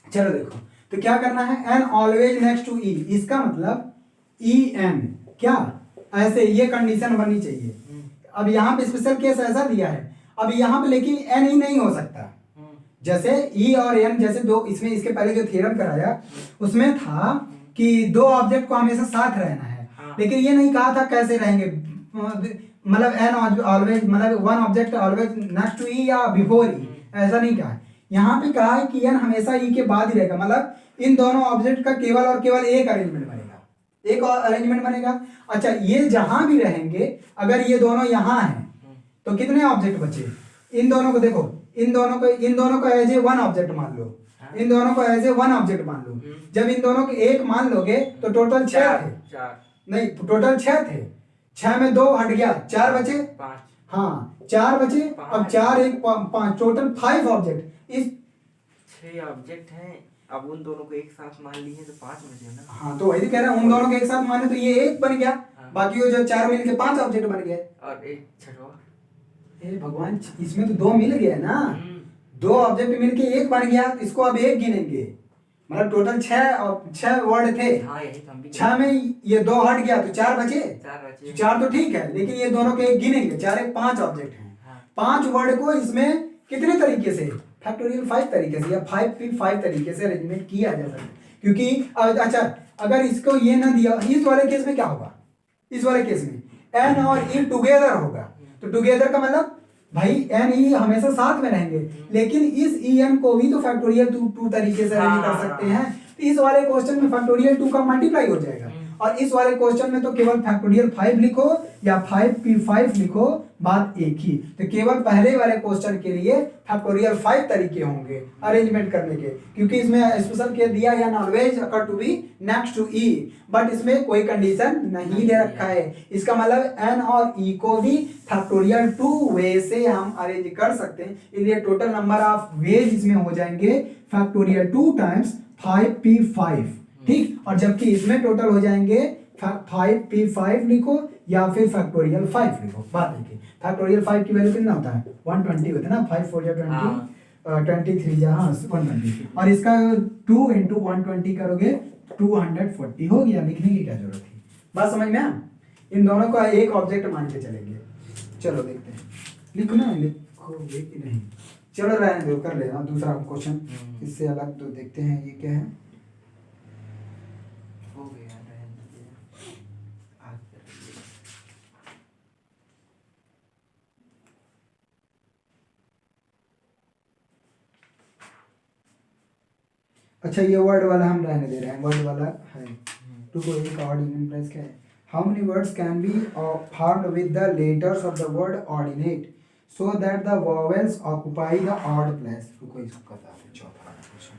A: चलो देखो, तो क्या करना है, n always next to e, इसका मतलब e n क्या, ऐसे ये कंडीशन बननी चाहिए। अब यहाँ पे स्पेशल केस ऐसा दिया है, अब यहाँ पे लेकिन n ही नहीं हो सकता, जैसे e और n, जैसे दो, इसमें इसके पहले जो थ्योरम कराया उसमें था कि दो ऑब्जेक्ट को हमेशा साथ रहना है, लेकिन ये नहीं कहा था कैसे रहेंगे, मतलब n ऑलवेज, मतलब one object always next to e या बिफोर e, ऐसा नहीं कहा। यहाँ पे कहा है कि n हमेशा e के बाद ही रहेगा, मतलब इन दोनों ऑब्जेक्ट का केवल और केवल एक अरेंजमेंट बनेगा, एक और अरेंजमेंट बनेगा। अच्छा, ये जहां भी रहेंगे, अगर ये दोनों यहाँ हैं तो कितने ऑब्जेक्ट बचे, इन दोनों को देखो, इन दोनों को एज ए वन ऑब्जेक्ट मान लो, इन दोनों को एज ए वन ऑब्जेक्ट मान लो। जब इन दोनों को एक मान लोगे तो टोटल 6 थे, नहीं टोटल 6 थे, 6 में 2 हट गया, 4 बचे, 5, हाँ 4 बचे, अब 4 1 5, टोटल 5 ऑब्जेक्ट। इस
B: 6 ऑब्जेक्ट हैं, अब उन दोनों को एक साथ मान लिए तो 5 बचे ना।
A: हाँ तो वही कह रहा हूँ, उन दोनों को एक साथ माने तो ये एक बन गया, बाकी वो जो 4 मिलके 5 ऑब्जेक्ट बन गए,
B: और एक छठवा,
A: ए भगवान, इसमें तो 2 मिल गया ना, 2 ऑब्जेक्ट मिलके एक बन गया, इसको अब एक गिनेंगे, मतलब टोटल 6 वर्ड थे,
B: हाँ यही तो हम भी
A: 6 में ये 2 हट गया तो 4 बचे,
B: 4
A: तो ठीक है, लेकिन ये दोनों के एक गिनेंगे, 4 एक 5 ऑब्जेक्ट हैं,
B: हाँ।
A: 5 वर्ड को इसमें कितने तरीके से, फैक्टोरियल 5 तरीके से या 5p5 तरीके से अरेंजमेंट किया जा सकता है। क्योंकि अच्छा, अगर इसको ये ना दिया, इस वाले केस में क्या होगा, इस वाले केस में n और e टुगेदर होगा, तो टुगेदर का मतलब भाई n e हमेशा साथ में रहेंगे, लेकिन इस en को भी तो फैक्टोरियल 2 तरीके से अरेंज कर सकते हैं। तो इस वाले क्वेश्चन में फैक्टोरियल 2 का मल्टीप्लाई हो जाएगा, और इस वाले क्वेश्चन में तो केवल फैक्टोरियल 5 लिखो या 5p5 लिखो, बात एक ही। तो केवल पहले वाले क्वेश्चन के लिए फैक्टोरियल 5 तरीके होंगे अरेंजमेंट करने के, क्योंकि इसमें स्पेशल केस दिया है always occur to be next to e, but इसमें कोई कंडीशन नहीं दे रखा है। इसका मतलब n और e को भी फैक्टोरियल 2 वे से हम अरेंज कर सकते हैं, इसलिए टोटल नंबर ऑफ वेज इसमें हो जाएंगे फैक्टोरियल 2 टाइम्स 5p5, ठीक। और जबकि इसमें टोटल हो जाएंगे 5p5 लिखो या फिर फैक्टोरियल 5 लिखो, बात देखिए। फैक्टोरियल 5 की वैल्यू कितना होता है, 120 होता है ना, 5 4 20, 23 जा, हाँ 120, और इसका 2 into 120 करोगे 240 हो गया, लिखने की क्या जरूरत थी। बात समझ में आ? इन दोनों का एक ऑब्जेक्ट मान के चलेंगे। चलो देखते हैं, लिखो ना, लिखोगे कि नहीं, चलो रहने दो, कर लेना दूसरा क्वेश्चन, इससे अलग तो देखते हैं ये क्या है।
B: हो गया, रहने दे।
A: अच्छा, ये वर्ड वाला हम रहने दे रहे हैं, वर्ड वाला है। टू को एक ऑर्डिनेट प्लस क्या है, how many words can be formed with the letters of the word ordinate so that the vowels occupy the odd place. रुको इसको बता दे, चौथा question.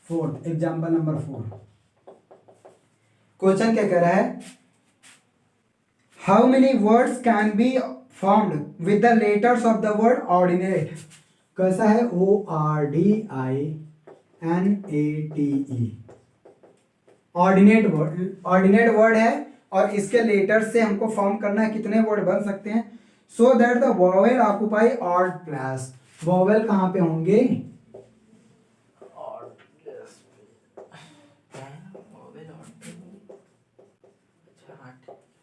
A: Fourth example number 4, question क्या कह रहा है, how many words can be formed with the letters of the word ordinate. कैसा है, ORDINATE, ऑर्डिनेट वर्ड है, और इसके लेटर से हमको फॉर्म करना है कितने वर्ड बन सकते हैं, so that the vowel occupy odd place. Vowel कहाँ पे होंगे,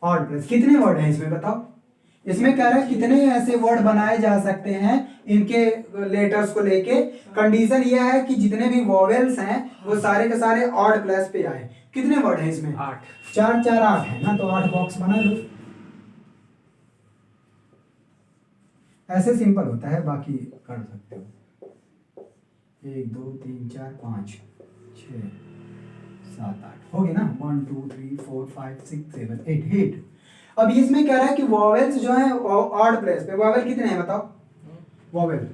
A: ऑड प्लस। कितने वर्ड हैं इसमें बताओ? इसमें कह रहा है कितने ऐसे वर्ड बनाए जा सकते हैं इनके लेटर्स को लेके। कंडीशन यह है कि जितने भी वॉवेल्स हैं वो सारे के सारे ऑड प्लस पे आए। कितने वर्ड हैं इसमें?
B: 8।
A: 4 4 8 है ना, तो 8 बॉक्स बना लो। ऐसे सिंपल होता है, बाकी कर सकते हो। 1 2 3 4 5 6 7 8 हो गए ना। 1 2 3 4 5 6 7 8 8। अब इसमें कह रहा है कि वॉवेल्स जो है ऑड प्लेस पे, वॉवेल कितने हैं बताओ? वॉवेल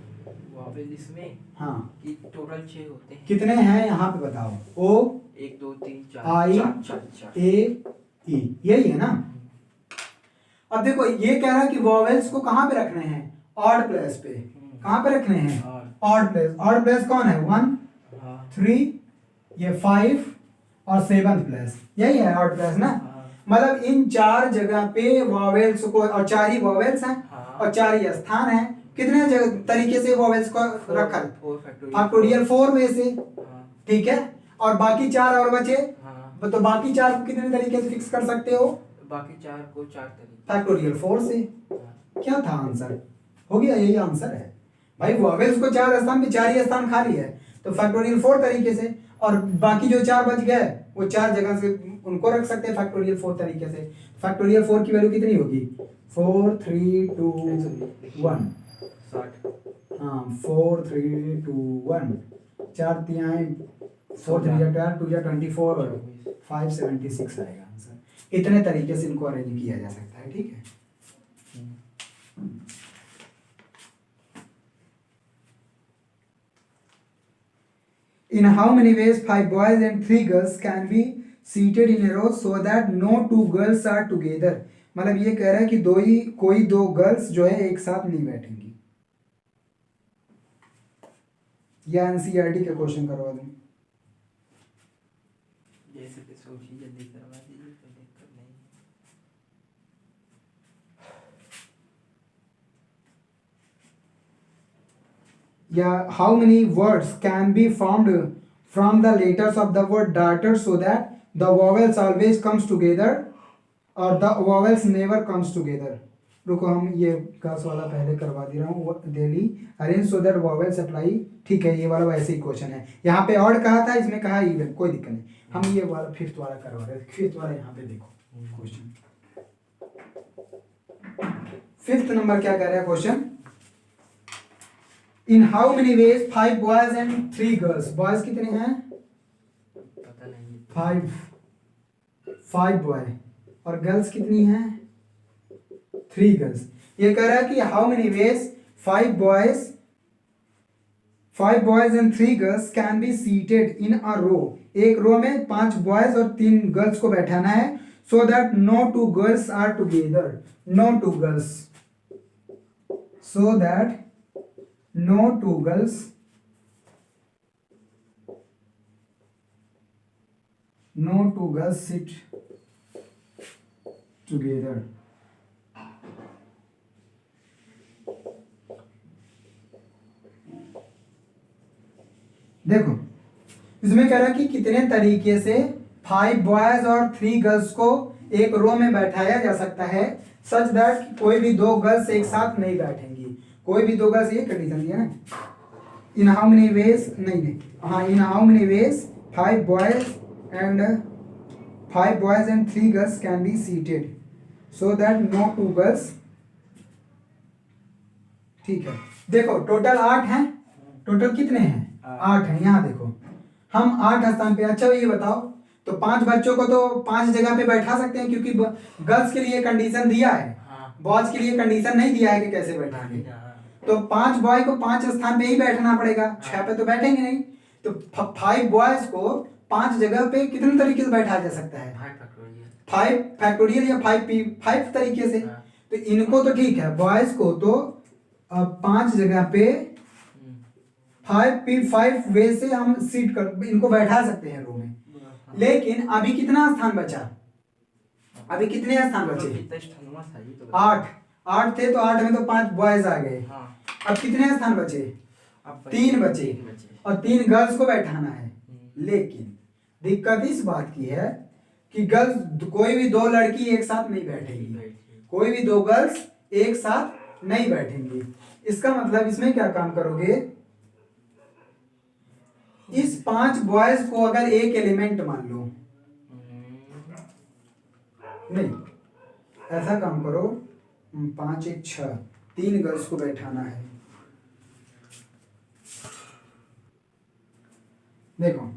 B: वॉवेल इसमें
A: हाँ
B: कि टोटल 6 होते हैं।
A: कितने हैं यहाँ पे बताओ? ओ
B: 1 2 3 4
A: आई
B: 4
A: ए ई, यही है ना। अब देखो ये कह रहा है कि वॉवेल्स को कहाँ पे रखने हैं? ऑड प्लेस पे। कहाँ पे रखने हैं? Odd place. ऑड प्लेस कौन है? 1 3 ये 5 और 7 प्लेस, यही है ऑड प्लेस ना। मतलब इन 4 जगह पे वॉवेल्स को, और 4 ही वॉवेल्स हैं और 4 ही स्थान हैं। कितने तरीके से वॉवेल्स को रखा? फैक्टोरियल 4 वे से, ठीक है। और बाकी 4 और बचे, तो बाकी 4 को कितने तरीके से फिक्स कर सकते हो?
B: बाकी 4 को 4 तरीके
A: फैक्टोरियल 4 से। क्या था आंसर? हो गया, यही आंसर है भाई। वॉवेल्स को 4 स्थान पे 4 ही स्थान खाली है, तो फैक्टोरियल 4 तरीके से। और बाकी जो 4 बच गए वो 4 जगह से उनको रख सकते हैं फैक्टोरियल 4 तरीके से। फैक्टोरियल 4 की वैल्यू कितनी होगी? 4 3 2 1
B: 60।
A: हाँ 4 3 2 1 4 तिहाई 4 3 12 2 24 और 5 76 आएगा आंसर। इतने तरीके से इनको अरेंज किया जा सकता है, ठीक है। In how many ways 5 boys and 3 girls can be seated in a row so that no 2 girls are together? मतलब ये कह रहा है कि कोई 2 गर्ल्स जो है एक साथ नहीं बैठेंगी। या एनसीईआरटी के क्वेश्चन करवा दूं?
B: जैसे कि सोचिए, जल्दी करवा दीजिए, कोई दिक्कत नहीं।
A: Yeah, how many words can be formed from the letters of the word daughter so that the vowels always comes together or the vowels never comes together? रुको, हम ये क्लास वाला पहले करवा दे रहा हूँ। Daily arrange so that vowels apply, ठीक है। ये वाला वैसे ही क्वेश्चन है। यहाँ पे ऑड कहा था, इसमें कहा इवन, कोई दिक्कत नहीं। हम ये वाला फिफ्थ वाला करवा रहे हैं। फिफ्थ वाला यहाँ पे देखो क्वेश्चन। फिफ्थ नंबर क्या कह रहा है question? In how many ways 5 boys and 3 girls. Boys कितने हैं?
B: पता नहीं।
A: 5 बॉय और गर्ल्स कितनी हैं? 3 गर्ल्स। ये कह रहा है कि how many ways 5 boys and 3 girls can be seated in a row. एक रो में 5 बॉयज और 3 गर्ल्स को बैठाना है, so that no 2 girls are together. No 2 girls, so that no 2 girls sit together। देखो इसमें कह रहा है कि कितने तरीके से 5 बॉयज और 3 गर्ल्स को एक रो में बैठाया जा सकता है, सच दैट कोई भी 2 गर्ल्स एक साथ नहीं बैठेंगी। कोई भी 2 गर्ल्स, ये कंडीशन दिया ना। इन हाउ मेनी वेज, नहीं हाँ, in how many ways 5 boys and 3 girls can be seated so that no 2 girls, ठीक है। देखो टोटल 8 हैं। टोटल कितने हैं? 8 हैं। यहाँ देखो हम 8 स्थान पे। अच्छा ये बताओ, तो 5 बच्चों को तो 5 जगह पे बैठा सकते हैं, क्योंकि गर्ल्स के लिए कंडीशन दिया है, बॉयज के लिए कंडीशन नहीं दिया है कि कैसे बैठेंगे। तो 5 बॉय को 5 स्थान पे ही बैठना पड़ेगा, 6 पे तो बैठेंगे नहीं। तो 5 बॉयज को 5 जगह पे कितने तरीके से बैठाया जा सकता है? 5 फैक्टोरियल या 5 तरीके से। तो इनको तो ठीक है, बॉयज को तो 5 जगह पे 5 वे से हम सीट कर इनको बैठा सकते हैं रो में। लेकिन अभी कितना स्थान बचा? अभी कितने स्थान बचे? 8 थे, तो 8 में तो 5 बॉयज आ गए। अब कितने स्थान बचे? 3 बचे और 3 गर्ल्स को बैठाना है। लेकिन दिक्कत इस बात की है कि गर्ल्स कोई भी दो लड़की एक साथ नहीं बैठेगी, कोई भी दो गर्ल्स एक साथ नहीं बैठेंगी। इसका मतलब इसमें क्या काम करोगे, इस 5 बॉयज को अगर एक एलिमेंट मान लो, नहीं ऐसा काम करो, 5 1 6 3 गर्ल्स को बैठाना है। देखो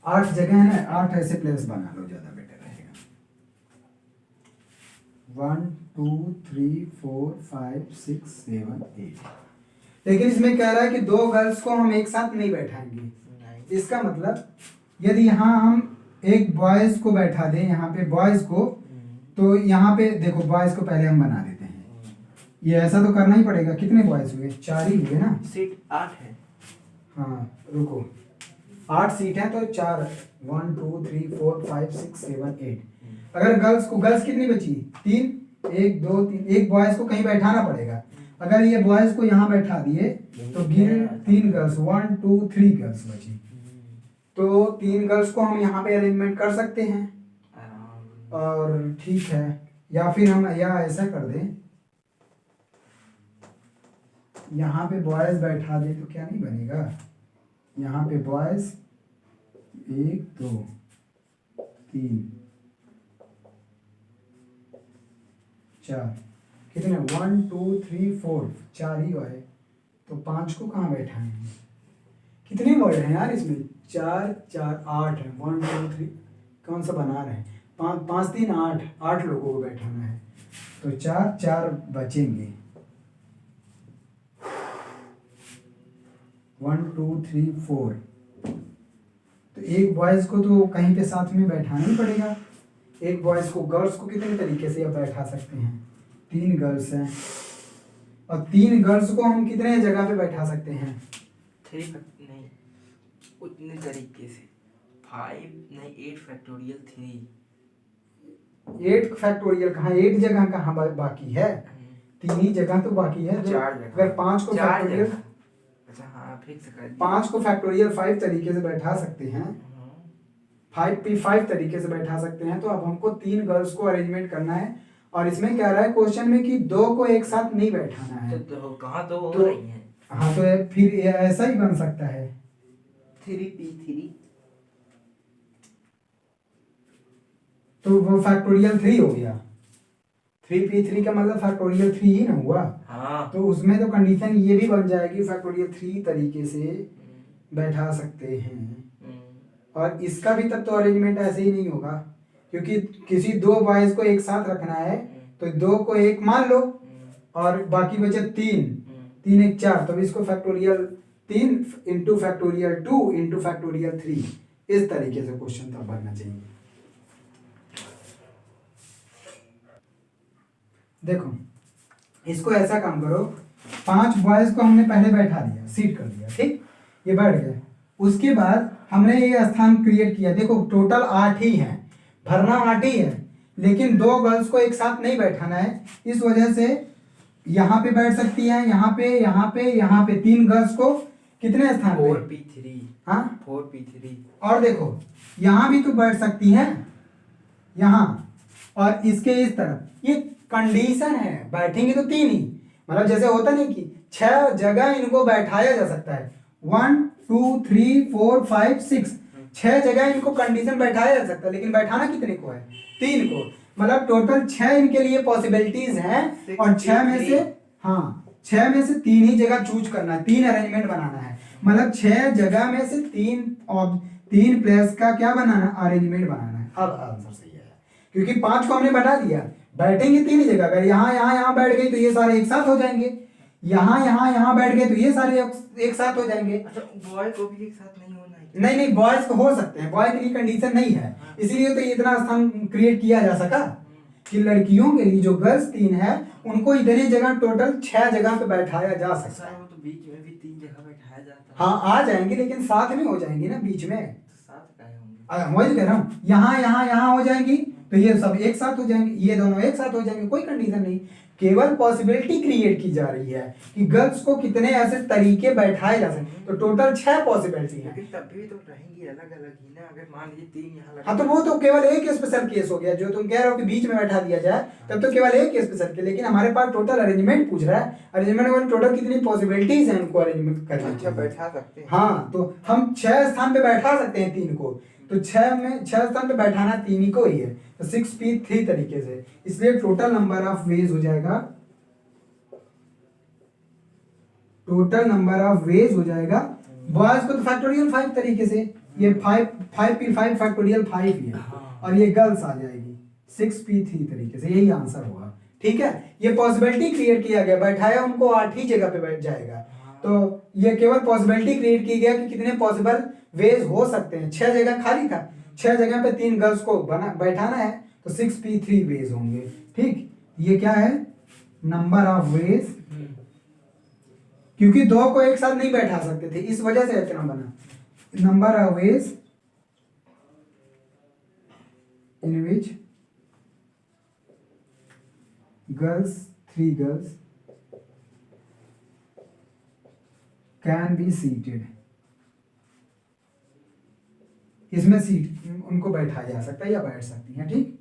A: 8 जगह है ना, 8 ऐसे प्लेस बना लो, ज्यादा बेटर रहेगा। 1 2 3 4 5 6 7 8। लेकिन इसमें कह रहा है कि दो गर्ल्स को हम एक साथ नहीं बैठाएंगे। इसका मतलब यदि यहाँ हम एक बॉयज को बैठा दें, यहाँ पे बॉयज को, तो यहाँ पे देखो बॉयज को पहले हम बना देते हैं। ये ऐसा तो करना ही पड़ेगा। कितने बॉयज हुए, 4 ही हुए ना,
B: सीट 8 है।
A: हाँ रुको, 8 सीट है तो 4, 1 2 3 4 5 6 7 8। अगर गर्ल्स कितनी बची, 3, 1 2 3, एक बॉयज को कहीं बैठाना पड़ेगा। अगर ये बॉयज को यहाँ बैठा दिए तो गिन 3 गर्ल्स, 1 2 3 गर्ल्स बची। तो 3 गर्ल्स को हम यहाँ पे अरेंजमेंट कर सकते हैं, और ठीक है। या फिर हम या ऐसा कर दें, यहाँ पे बॉयज बैठा दे तो क्या नहीं बनेगा, यहाँ पे बॉयज 1 2 3 4, कितने 1 2 3 4, 4 ही है, तो 5 को कहाँ बैठाएंगे, कितने वर्ड हैं यार इसमें, 4 4 8 है, 1 2 3, कौन सा बना रहे हैं, 5 5 3 8, 8 लोगों को बैठाना है, तो 4 4 बचेंगे, 1 2 3 4। तो एक बॉयज को तो कहीं पे साथ में बैठाना ही पड़ेगा। एक बॉयज को, गर्ल्स को कितने तरीके से आप बैठा सकते हैं, 3 गर्ल्स हैं, और 3 गर्ल्स को हम कितने जगह पे बैठा सकते हैं,
B: 3 नहीं, उतने तरीके से 5 नहीं 8 फैक्टोरियल 3।
A: 8 फैक्टोरियल कहाँ, 8 जगह कहाँ बाकी है, 3 ही जगह तो बाकी है।
B: 4 जगह,
A: अगर 5 को फैक्टोरियल,
B: अच्छा हाँ फिक्स कर दिया,
A: 5 को फैक्टोरियल 5 तरीके से बैठा सकते हैं, 5 पे 5 तरीके से बैठा सकते हैं। तो अब हमको 3 गर्ल्स को अरेंजमेंट करना है, और इसमें क्या रहा है क्वेश्चन में कि 2 को एक साथ नहीं बैठाना है।
B: तो कहाँ तो हो
A: तो
B: रही है,
A: हाँ, तो फिर ये ऐसा ही बन सकता है,
B: 3p3,
A: तो वो फैक्टोरियल 3 हो गया, 3p3 का मतलब फैक्टोरियल 3 ही ना हुआ।
B: हाँ
A: तो उसमें तो कंडीशन ये भी बन जाएगी, फैक्टोरियल 3 तरीके से बैठा सकते हैं। और इसका भी तब तो अरेंजमेंट ऐसे ही नहीं होगा, क्योंकि किसी 2 बॉयज को एक साथ रखना है, तो 2 को एक मान लो और बाकी बचे 3, 3 1 4, तो इसको factorial 3 into factorial 2 into factorial 3, इस तरीके से क्वेश्चन तब बनना चाहिए। देखो इसको ऐसा काम करो, 5 बॉयज को हमने पहले बैठा दिया, सीट कर दिया, ठीक, ये बैठ गए। उसके बाद हमने ये स्थान क्रिएट किया, देखो टोटल 8 ही हैं, भरना 8 ही है, लेकिन 2 गर्ल्स को एक साथ नहीं बैठाना है। इस वजह से यहाँ पे बैठ सकती हैं, यहाँ पे, यहाँ पे, यहाँ पे 3 गर्ल्स को कितने स्थान पे,
B: 4p3,
A: हाँ
B: 4p3,
A: और देखो यहाँ भी तो बैठ सकती हैं, यहाँ और इसके इस तरफ। ये कंडीशन है, बैठेंगे तो 3 ही, मतलब जैसे होता नहीं कि 6 जगह इनको बैठाया जा सकता है, 1 2 3 4 5 6, 6 जगह इनको कंडीशन बैठाया जा सकता है, लेकिन बैठाना कितने को है, 3 को, मतलब टोटल 6 इनके लिए पॉसिबिलिटीज हैं, और 6 में से, हाँ 6 में से 3 ही जगह चूज करना है, 3 अरेंजमेंट बनाना है, मतलब 6 जगह में से 3 प्लेस का क्या बनाना, अरेंजमेंट बनाना है। अब आंसर सही है, क्योंकि 5 को हमने बता दिया, बैठेंगे 3 ही जगह, अगर यहाँ बैठ गई तो ये सारे एक साथ हो जाएंगे, यहाँ बैठ गए तो ये सारे एक साथ हो जाएंगे।
B: अच्छा बॉय को भी एक साथ नहीं होना है,
A: नहीं बॉयज को हो सकते हैं, बॉय के लिए कंडीशन नहीं है, इसीलिए तो इतना स्थान क्रिएट किया जा सका कि लड़कियों के लिए जो गर्ल्स 3 है उनको इतने जगह, टोटल 6 जगह पे बैठाया जा सकता है।
B: वो तो बीच में भी 3 जगह बैठाया जाता है,
A: हाँ आ जाएंगे, लेकिन साथ में हो जाएंगी ना, बीच में
B: तो साथ काहे होंगे,
A: वही कह रहा हूँ, यहाँ हो जाएंगी तो ये सब एक साथ हो जाएंगे, ये दोनों एक साथ हो जाएंगे, कोई कंडीशन नहीं। केवल पॉसिबिलिटी क्रिएट की जा रही है कि गर्ल्स को कितने ऐसे तरीके बैठाए जा सकते, तो टोटल 6 पॉसिबिलिटी है।
B: लेकिन तब भी तो रहेंगी अलग अलग ही ना, अगर मान लीजिए 3 यहाँ लगे।
A: हाँ तो वो तो केवल एक स्पेशल केस हो गया, जो तुम कह रहे हो कि बीच में बैठा दिया जाए, तब तो केवल एक स्पेशल केस, लेकिन हमारे पास टोटल अरेंजमेंट पूछ रहा है, अरेंजमेंट में टोटल कितनी पॉसिबिलिटीज हैं उनको अरेंजमेंट करने
B: अच्छा
A: की।
B: बैठा सकते हैं।
A: हाँ तो हम 6 स्थान पे बैठा सकते हैं 3 को, तो 6 स्थान पे बैठाना 3 ही को ही है, तो 6p3 तरीके से, इसलिए टोटल नंबर ऑफ वेज हो जाएगा, टोटल नंबर ऑफ वेज हो जाएगा बॉयज को तो फैक्टोरियल 5 तरीके से, ये 5p5 फैक्टोरियल 5 ही है, और ये गर्ल्स आ जाएगी 6p3 तरीके से, यही आंसर होगा। ठीक है, ये पॉसिबिलिटी क्रिएट किया गया, बैठाया उनको 8 ही जगह पे बैठ जाएगा, तो ये केवल पॉसिबिलिटी क्रिएट की गया कि कितने पॉसिबल वेज हो सकते हैं। 6 जगह खाली था, 6 जगह पे 3 गर्ल्स को बैठाना है, तो 6p3 वेज होंगे। ठीक, ये क्या है, नंबर ऑफ वेज, क्योंकि 2 को एक साथ नहीं बैठा सकते थे, इस वजह से इतना बना, number of ways in which girls 3 girls can be seated, इसमें सीट उनको बैठाया जा सकता है या बैठ सकती हैं। ठीक,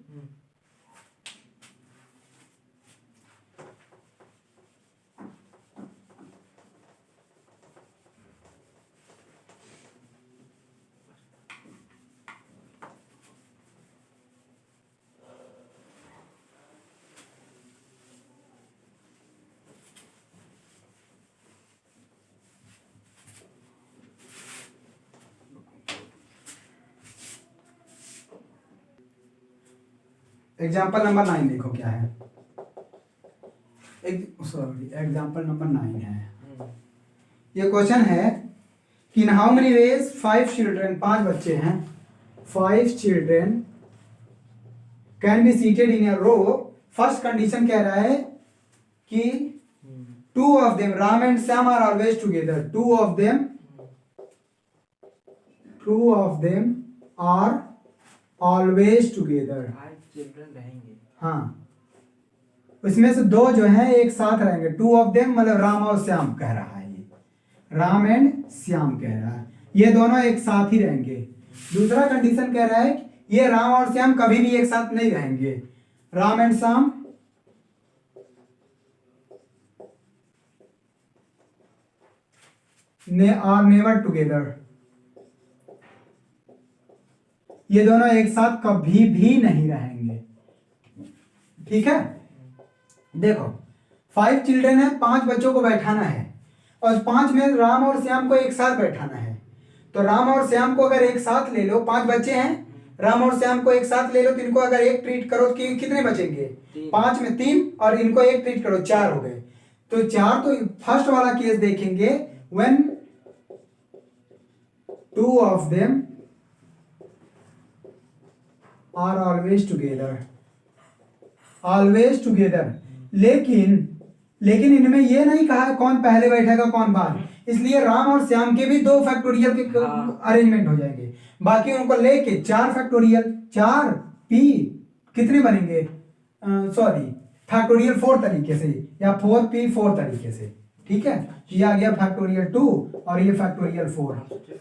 A: एग्जाम्पल नंबर 9 देखो क्या है, एग्जाम्पल नंबर 9 है, ये क्वेश्चन है कि in how many ways 5 children, 5 बच्चे हैं, 5 children can be seated in a row. First condition कह रहा है कि 2 of them, Ram and Shyam are always together, 2 of them are always together,
B: 5 children रहेंगे।
A: हाँ, इसमें से 2 जो हैं एक साथ रहेंगे, 2 ऑफ देम मतलब राम और श्याम कह रहा है, ये राम एंड श्याम कह रहा है, ये दोनों एक साथ ही रहेंगे। दूसरा कंडीशन कह रहा है कि ये राम और श्याम कभी भी एक साथ नहीं रहेंगे, Ram and Shyam are never together, ये दोनों एक साथ कभी भी नहीं रहेंगे। ठीक है, देखो 5 चिल्ड्रन है, 5 बच्चों को बैठाना है, और 5 में राम और श्याम को एक साथ बैठाना है, तो राम और श्याम को अगर एक साथ ले लो, 5 बच्चे हैं, राम और श्याम को एक साथ ले लो, तो इनको अगर एक ट्रीट करो तो कितने बचेंगे, 5 में 3, और इनको एक ट्रीट करो 4 हो गए, तो 4, तो फर्स्ट वाला केस देखेंगे when 2 of them are always together, always together, लेकिन इनमें ये नहीं कहा कौन पहले बैठेगा कौन बाद, इसलिए राम और श्याम के भी 2 फैक्टोरियल के अरेंजमेंट हो जाएंगे, बाकी उनको लेके 4 फैक्टोरियल, 4 p कितने बनेंगे, सॉरी फैक्टोरियल 4 तरीके से, या 4p4 तरीके से। ठीक है, ये आ गया फैक्टोरियल 2 और ये फैक्टोरियल 4,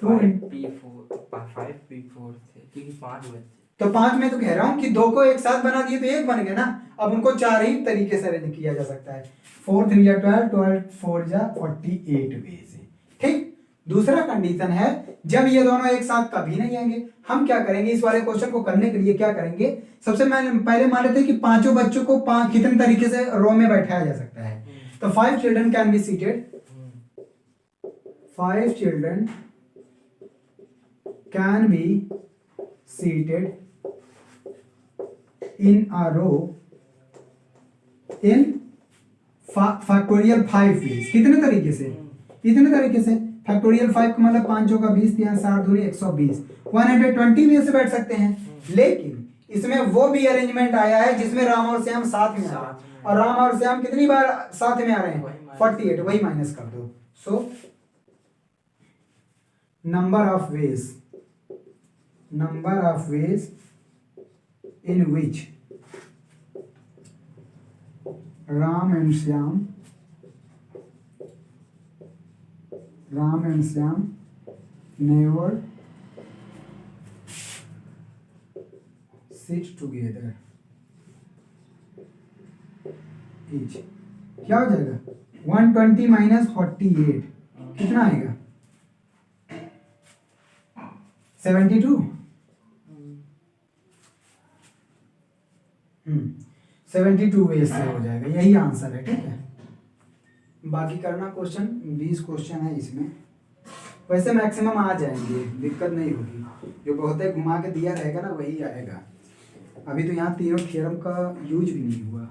B: 5p4 थे क्योंकि 5 बच्चे,
A: तो 5 में तो कह रहा हूं कि 2 को एक साथ बना दिए तो एक बन गए ना, अब उनको 4 ही तरीके से अरेंज किया जा सकता है, 4 3 या 12, 12 4 जा 48 वे से। ठीक, दूसरा कंडीशन है जब ये दोनों एक साथ कभी नहीं आएंगे, हम क्या करेंगे, इस वाले क्वेश्चन को करने के लिए क्या करेंगे, सबसे पहले मान लेते हैं कि 5 बच्चों को कितने तरीके से रो में बैठाया जा सकता है, तो 5 children can be seated, 5 children can B seated in a row in factorial 5 ways, कितने तरीके से, इतने तरीके से, फैक्टोरियल 5 का मतलब 5 का 20, 3 7 दूनी 120, 120 वे से बैठ सकते हैं, लेकिन इसमें वो भी अरेंजमेंट आया है जिसमें राम और श्याम साथ में आ रहे हैं, और राम और श्याम कितनी बार साथ में आ रहे हैं, 48, वही माइनस कर दो, so number of ways in which Ram and Shyam never sit together is, क्या हो जाएगा 120 माइनस 48 कितना आएगा 72। 72 वे से हो जाएगा, यही आंसर है। ठीक है, बाकी करना क्वेश्चन, 20 क्वेश्चन है इसमें, वैसे मैक्सिमम आ जाएंगे, दिक्कत नहीं होगी। जो बहुत है घुमा के दिया रहेगा ना वही आएगा। अभी तो यहाँ तीनों थ्योरम का यूज भी नहीं हुआ।